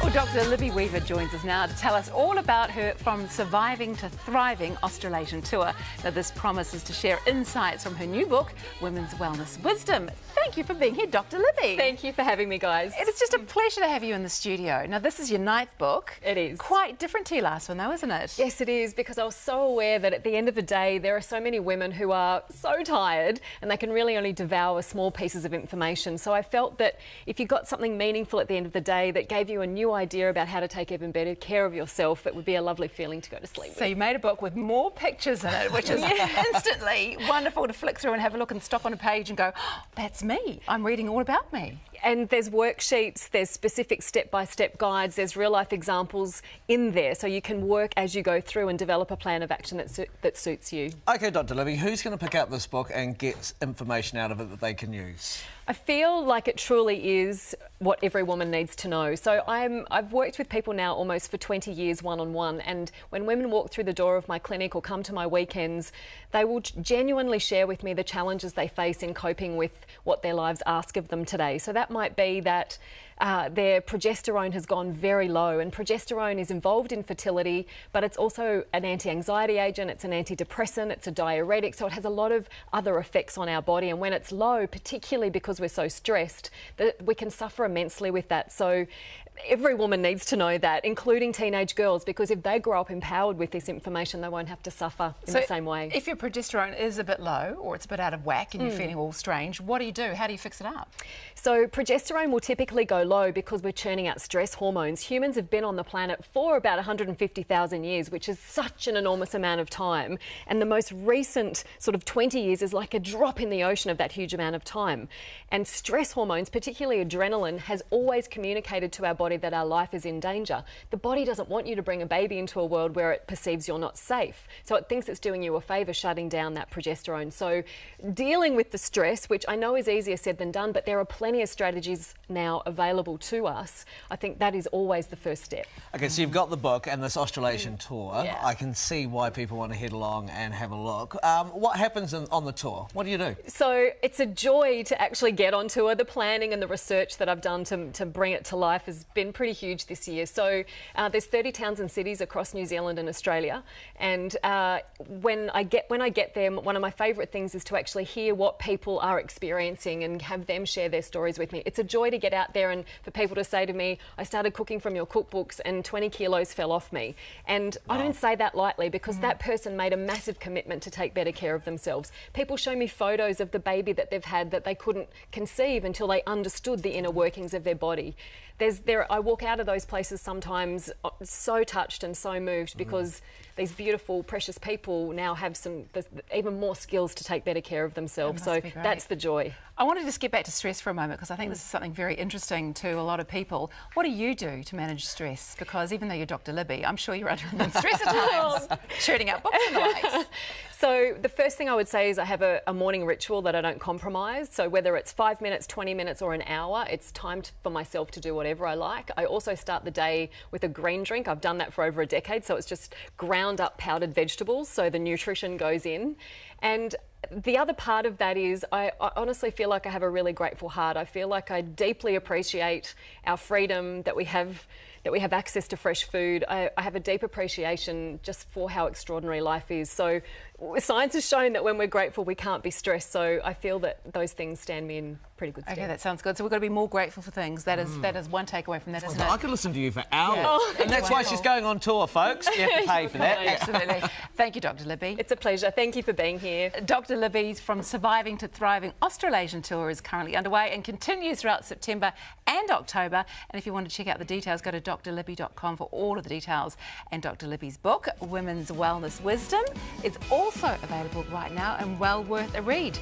Well, Dr. Libby Weaver joins us now to tell us all about her From Surviving to Thriving Australasian tour. Now, this promises to share insights from her new book, Women's Wellness Wisdom. Thank you for being here, Dr. Libby. Thank you for having me, guys. It's just a pleasure to have you in the studio. Now, this is your 9th book. It is. Quite different to your last one, though, isn't it? Yes, it is, because I was so aware that at the end of the day, there are so many women who are so tired and they can really only devour small pieces of information. So I felt that if you got something meaningful at the end of the day that gave you a new idea about how to take even better care of yourself, it would be a lovely feeling to go to sleep So you made a book with more pictures in it, which is instantly wonderful to flick through and have a look and stop on a page and go, oh, that's me. I'm reading all about me. And there's worksheets, there's specific step-by-step guides, there's real-life examples in there, so you can work as you go through and develop a plan of action that suits you. OK, Dr. Libby, who's going to pick up this book and get information out of it that they can use? I feel like it truly is what every woman needs to know. So I've worked with people now almost for 20 years one-on-one, and when women walk through the door of my clinic or come to my weekends, they will genuinely share with me the challenges they face in coping with what their lives ask of them today. So that might be that their progesterone has gone very low, and progesterone is involved in fertility, but it's also an anti-anxiety agent, it's an antidepressant, it's a diuretic, so it has a lot of other effects on our body. And when it's low, particularly because we're so stressed, that we can suffer immensely with that. So every woman needs to know that, including teenage girls, because if they grow up empowered with this information, they won't have to suffer in the same way. If your progesterone is a bit low or it's a bit out of whack and you're feeling all strange, what do you do? How do you fix it up? So progesterone will typically go low because we're churning out stress hormones. Humans have been on the planet for about 150,000 years, which is such an enormous amount of time. And the most recent sort of 20 years is like a drop in the ocean of that huge amount of time. And stress hormones, particularly adrenaline, has always communicated to our body that our life is in danger. The body doesn't want you to bring a baby into a world where it perceives you're not safe. So it thinks it's doing you a favour shutting down that progesterone. So dealing with the stress, which I know is easier said than done, but there are plenty of strategies now available to us. I think that is always the first step. OK, so you've got the book and this Australasian tour. Yeah. I can see why people want to head along and have a look. What happens on the tour? What do you do? So it's a joy to actually get on tour. The planning and the research that I've done to bring it to life has been pretty huge this year. So there's 30 towns and cities across New Zealand and Australia, and when I get there, one of my favourite things is to actually hear what people are experiencing and have them share their stories with me. It's a joy to get out there and for people to say to me, I started cooking from your cookbooks and 20 kilos fell off me. And I don't say that lightly, because that person made a massive commitment to take better care of themselves. People show me photos of the baby that they've had that they couldn't conceive until they understood the inner workings of their body. I walk out of those places sometimes so touched and so moved, because these beautiful, precious people now have even more skills to take better care of themselves. So that's the joy. I want to just get back to stress for a moment, because I think this is something very interesting to a lot of people. What do you do to manage stress? Because even though you're Dr. Libby, I'm sure you're under immense stress at times, churning out books and the likes. So the first thing I would say is I have a morning ritual that I don't compromise. So whether it's 5 minutes, 20 minutes or an hour, it's time for myself to do whatever I like. I also start the day with a green drink. I've done that for over a decade. So it's just ground up powdered vegetables, so the nutrition goes in. And the other part of that is I honestly feel like I have a really grateful heart. I feel like I deeply appreciate our freedom, that we have access to fresh food. I have a deep appreciation just for how extraordinary life is. So science has shown that when we're grateful, we can't be stressed. So I feel that those things stand me in pretty good stead. OK, that sounds good. So we've got to be more grateful for things. That is one takeaway from that, isn't it? I could listen to you for hours. Yeah. And that's why she's going on tour, folks. You have to pay for that. Absolutely. Thank you, Dr. Libby. It's a pleasure. Thank you for being here. Dr. Libby's From Surviving to Thriving Australasian tour is currently underway and continues throughout September and October. And if you want to check out the details, go to drlibby.com for all of the details. And Dr. Libby's book, Women's Wellness Wisdom, is also available right now and well worth a read.